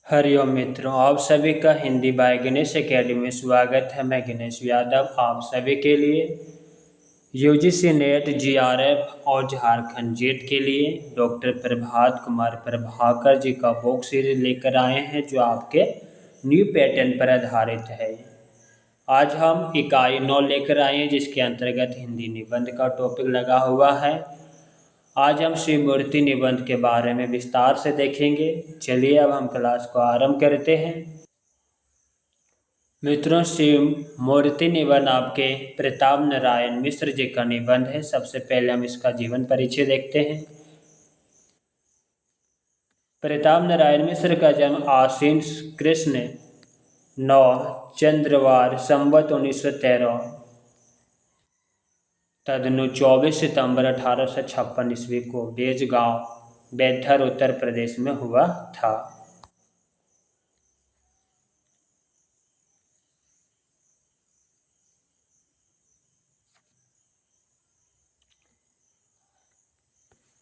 हरिओम मित्रों, आप सभी का हिंदी बाय गणेश एकेडमी में स्वागत है। मैं गणेश यादव आप सभी के लिए यूजीसी नेट, जीआरएफ और झारखंड जेट के लिए डॉक्टर प्रभात कुमार प्रभाकर जी का बुक सीरीज लेकर आए हैं, जो आपके न्यू पैटर्न पर आधारित है। आज हम इकाई 9 लेकर आए हैं, जिसके अंतर्गत हिंदी निबंध का टॉपिक लगा हुआ है। आज हम शिव मूर्ति निबंध के बारे में विस्तार से देखेंगे। चलिए अब हम क्लास को आरंभ करते हैं। मित्रों, शिव मूर्ति निबंध आपके प्रताप नारायण मिश्र जी का निबंध है। सबसे पहले हम इसका जीवन परिचय देखते हैं। प्रताप नारायण मिश्र का जन्म आश्विन कृष्ण 9 चंद्रवार संवत 1913 तदनु 24 सितंबर 1856 ईस्वी को बेजगांव बैथर उत्तर प्रदेश में हुआ था।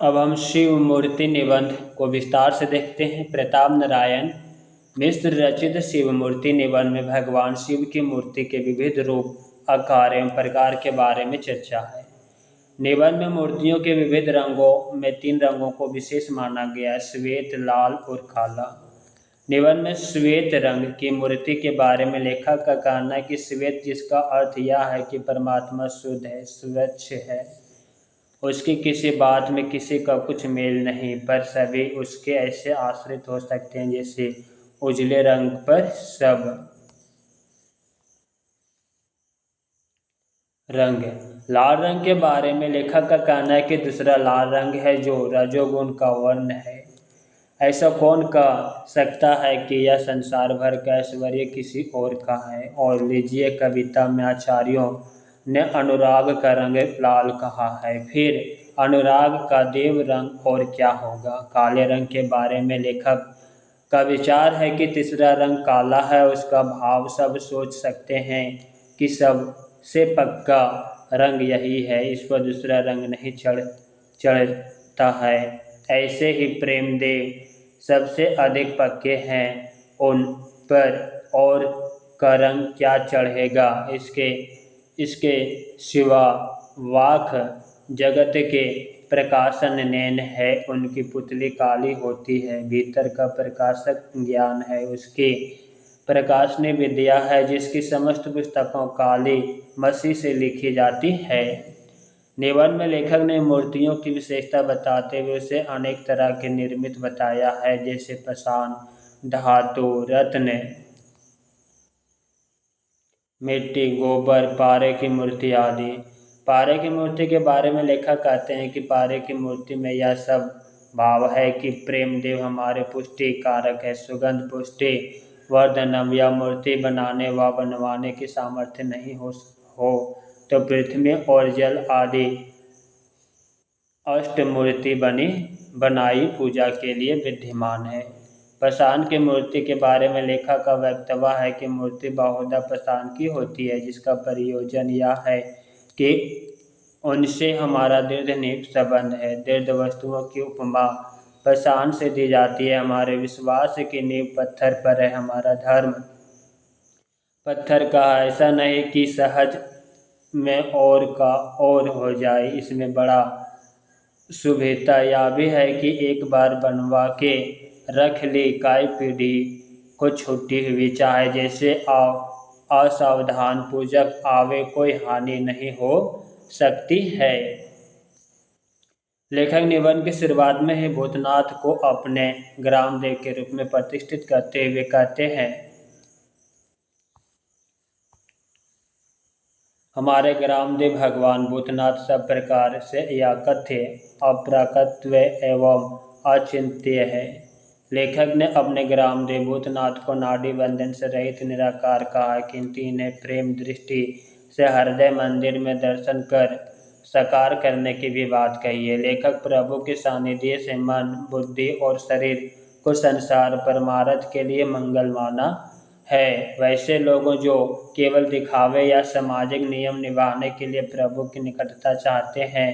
अब हम शिव मूर्ति निबंध को विस्तार से देखते हैं। प्रताप नारायण मिश्र रचित शिव मूर्ति निबंध में भगवान शिव की मूर्ति के विविध रूप, आकार एवं प्रकार के बारे में चर्चा है। निबंध में मूर्तियों के विविध रंगों में 3 रंगों को विशेष माना गया है: श्वेत, लाल और काला। निबंध में श्वेत रंग की मूर्ति के बारे में लेखक का कहना है कि श्वेत, जिसका अर्थ यह है कि परमात्मा शुद्ध है, स्वच्छ है, उसकी किसी बात में किसी का कुछ मेल नहीं, पर सभी उसके ऐसे आश्रित हो सकते हैं जैसे उजले रंग पर सब रंग। लाल रंग के बारे में लेखक का कहना है कि दूसरा लाल रंग है जो रजोगुण का वर्ण है। ऐसा कौन कह सकता है कि यह संसार भर का ऐश्वर्य किसी और का है। और लीजिए, कविता में आचार्यों ने अनुराग का रंग लाल कहा है, फिर अनुराग का देव रंग और क्या होगा। काले रंग के बारे में लेखक का विचार है कि तीसरा रंग काला है। उसका भाव सब सोच सकते हैं कि सबसे पक्का रंग यही है, इस पर दूसरा रंग नहीं चढ़ता है। ऐसे ही प्रेमदेव सबसे अधिक पक्के हैं, उन पर और का रंग क्या चढ़ेगा। इसके सिवा वाक जगत के प्रकाशन नैन है, उनकी पुतली काली होती है। भीतर का प्रकाशक ज्ञान है, उसकी प्रकाशनी विद्या है, जिसकी समस्त पुस्तकों काली मसी से लिखी जाती है। निबंध में लेखक ने मूर्तियों की विशेषता बताते हुए उसे अनेक तरह के निर्मित बताया है, जैसे पाषाण, धातु, रत्न, मिट्टी, गोबर, पारे की मूर्ति आदि। पारे की मूर्ति के बारे में लेखक कहते हैं कि पारे की मूर्ति में यह सब भाव है कि प्रेमदेव हमारे पुष्टि कारक है, सुगंध पुष्टि वर्धनम। यह मूर्ति बनाने व बनवाने की सामर्थ्य नहीं हो तो पृथ्वी और जल आदि अष्टमूर्ति बनाई पूजा के लिए विद्यमान है। पाषाण की मूर्ति के बारे में लेखक का वक्तव्य है कि मूर्ति बहुधा पाषाण की होती है, जिसका प्रयोजन यह है कि उनसे हमारा दृढ़ निकट संबंध है। दृढ़ वस्तुओं की उपमा पाषाण से दी जाती है। हमारे विश्वास की नींव पत्थर पर है, हमारा धर्म पत्थर का है। ऐसा नहीं कि सहज में और का और हो जाए। इसमें बड़ा शुभता यह भी है कि एक बार बनवा के रख ली, कई पीढ़ी को छुट्टी हुई, चाहे जैसे असावधान पूजक आवे, कोई हानि नहीं हो सकती है। लेखक निबंध की शुरुआत में ही भूतनाथ को अपने ग्राम देव के रूप में प्रतिष्ठित करते हुए कहते हैं, हमारे ग्रामदेव भगवान भूतनाथ सब प्रकार से या कथ्य, अप्राकृत्य एवं अचिंत्य है। लेखक ने अपने ग्रामदेव भूतनाथ को नाड़ी बंधन से रहित निराकार कहा, किंतु इन्हें प्रेम दृष्टि से हृदय मंदिर में दर्शन कर साकार करने की भी बात कही है। लेखक प्रभु के सानिध्य से मन, बुद्धि और शरीर को संसार परमार्थ के लिए मंगल माना है। वैसे लोगों जो केवल दिखावे या सामाजिक नियम निभाने के लिए प्रभु की निकटता चाहते हैं,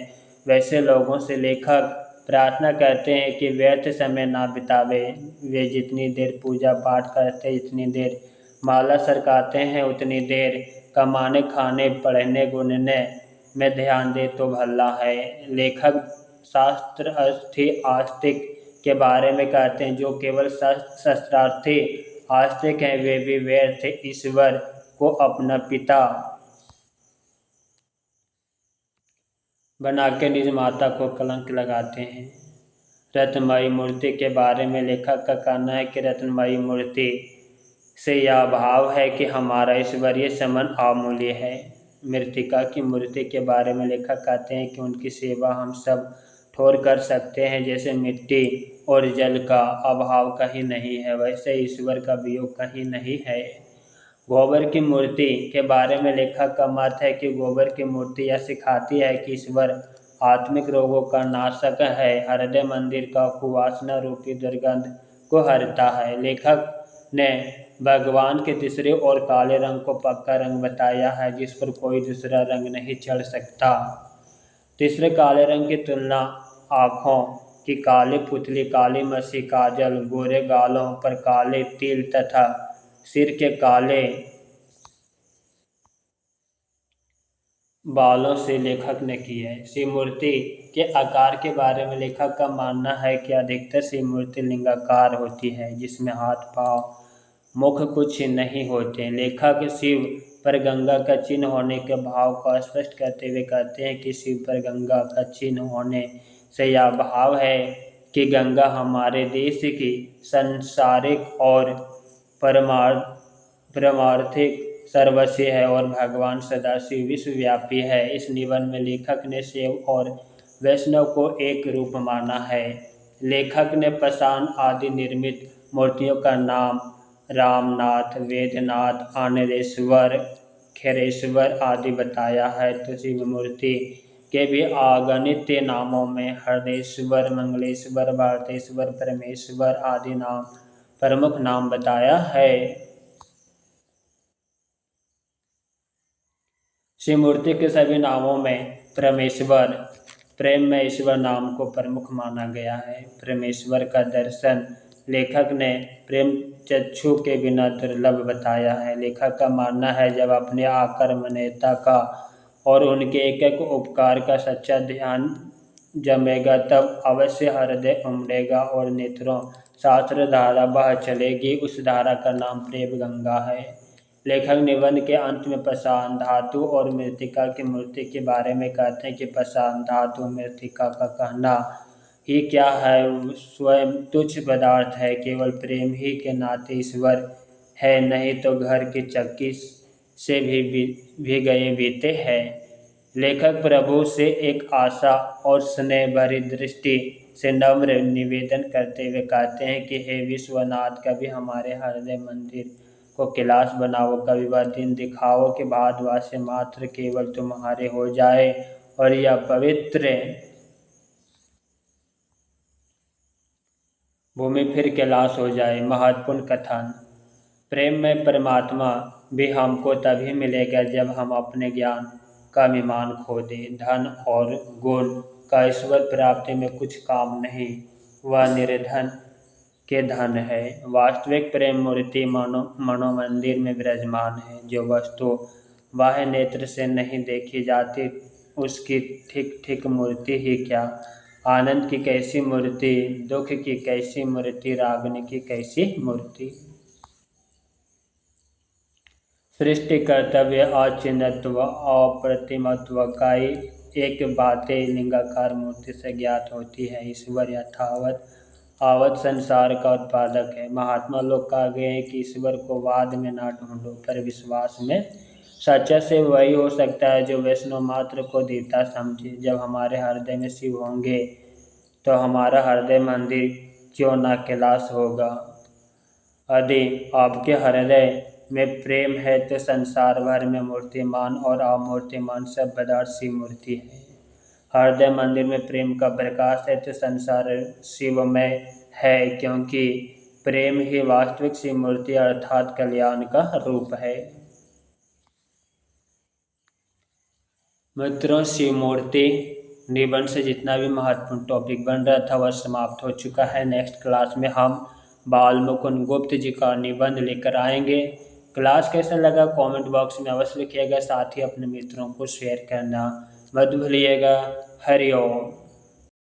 वैसे लोगों से लेखक प्रार्थना करते हैं कि व्यर्थ समय ना बितावे। वे जितनी देर पूजा पाठ करते जितनी देर माला सरकाते हैं उतनी देर कमाने खाने पढ़ने गुनने में ध्यान दे तो भला है। लेखक शास्त्र अर्थी आस्तिक के बारे में कहते हैं जो केवल शास्त्रार्थी आस्तिक हैं वे भी व्यर्थ ईश्वर को अपना पिता बना के निज माता को कलंक लगाते हैं। रत्नमयी मूर्ति के बारे में लेखक का कहना है कि रत्नमयी मूर्ति से यह भाव है कि हमारा ईश्वरीय समन अमूल्य है। मृत्तिका की मूर्ति के बारे में लेखक कहते हैं कि उनकी सेवा हम सब ठोर कर सकते हैं। जैसे मिट्टी और जल का अभाव कहीं नहीं है वैसे ईश्वर का वियोग कहीं नहीं है। गोबर की मूर्ति के बारे में लेखक का मत है कि गोबर की मूर्ति यह सिखाती है कि ईश्वर आत्मिक रोगों का नाशक है। हृदय मंदिर का कुवासना रूपी दुर्गंध को हरता है। लेखक ने भगवान के तीसरे और काले रंग को पक्का रंग बताया है जिस पर कोई दूसरा रंग नहीं चढ़ सकता। तीसरे काले रंग की तुलना आँखों की काली पुतली काली मसी काजल गोरे गालों पर काले तिल तथा सिर के काले बालों से लेखक ने की है। शिव मूर्ति के आकार के बारे में लेखक का मानना है कि अधिकतर शिव मूर्ति लिंगाकार होती है जिसमें हाथ पांव मुख कुछ नहीं होते। लेखक शिव पर गंगा का चिन्ह होने के भाव को स्पष्ट करते हुए कहते हैं कि शिव पर गंगा का चिन्ह होने से यह भाव है कि गंगा हमारे देश की सांसारिक और परमार्थिक सर्वस्व है और भगवान सदाशिव विश्वव्यापी है। इस निबंध में लेखक ने शैव और वैष्णव को एक रूप माना है। लेखक ने पाषाण आदि निर्मित मूर्तियों का नाम रामनाथ वेदनाथ आनरेश्वर खैरेश्वर आदि बताया है। तो शिव मूर्ति के भी अगणित नामों में हृदयेश्वर मंगलेश्वर भारतेश्वर परमेश्वर आदि नाम प्रमुख नाम बताया है। शिव मूर्ति के सभी नामों में परमेश्वर प्रेम में ईश्वर नाम को प्रमुख माना गया है। परमेश्वर का दर्शन लेखक ने प्रेम चक्षु के बिना दुर्लभ बताया है। लेखक का मानना है जब अपने आकर्मण्यता का और उनके एक एक उपकार का सच्चा ध्यान जमेगा तब अवश्य हृदय उमड़ेगा और नेत्रों शास्त्र धारा बह चलेगी। उस धारा का नाम प्रेम गंगा है। लेखक निबंध के अंत में पाषाण धातु और मृत्तिका की मूर्ति के बारे में कहते हैं कि पाषाण धातु मृत्तिका का कहना ही क्या है स्वयं तुच्छ पदार्थ है। केवल प्रेम ही के नाते ईश्वर है नहीं तो घर की चक्की से भी गए बीते हैं। लेखक प्रभु से एक आशा और स्नेह भरी दृष्टि से नम्र निवेदन करते हुए कहते हैं कि हे विश्वनाथ कभी हमारे हृदय मंदिर को कैलाश बनाओ कभी वह दिन दिखाओ कि भारतवासी मात्र केवल तुम्हारे हो जाए और यह पवित्र भूमि फिर कैलाश हो जाए। महत्वपूर्ण कथन प्रेम में परमात्मा भी हमको तभी मिलेगा जब हम अपने ज्ञान का अभिमान खो दें। धन और गुण का ईश्वर प्राप्ति में कुछ काम नहीं वह निर्धन के धन है। वास्तविक प्रेम मूर्ति मनोमंदिर में विराजमान है। जो वस्तु बाह्य नेत्र से नहीं देखी जाती उसकी ठीक ठीक मूर्ति ही क्या। आनंद की कैसी मूर्ति दुख की कैसी मूर्ति रागनी की कैसी मूर्ति। सृष्टि कर्तव्य अचिन्हत्व अप्रतिमत्व का एक बातें लिंगाकार मूर्ति से ज्ञात होती है। ईश्वर यथावत आवत संसार का उत्पादक है। महात्मा लोग कहा गए हैं कि ईश्वर को वाद में ना ढूंढो पर विश्वास में। सच्चा से वही हो सकता है जो वैष्णव मात्र को देवता समझे। जब हमारे हृदय में शिव होंगे तो हमारा हृदय मंदिर क्यों ना कैलाश होगा। यदि आपके हृदय में प्रेम है तो संसार भर में मूर्तिमान और अमूर्तिमान सब पदार्थ शिव मूर्ति है। हृदय मंदिर में प्रेम का प्रकाश है तो संसार शिवमय है क्योंकि प्रेम ही वास्तविक शिव मूर्ति अर्थात कल्याण का रूप है। मित्रों शिव मूर्ति निबंध से जितना भी महत्वपूर्ण टॉपिक बन रहा था वह समाप्त हो चुका है। नेक्स्ट क्लास में हम बाल मुकुंद गुप्त जी का निबंध लेकर आएंगे। क्लास कैसा लगा कमेंट बॉक्स में अवश्य लिखिएगा, साथ ही अपने मित्रों को शेयर करना मत भूलिएगा। हरि ओम।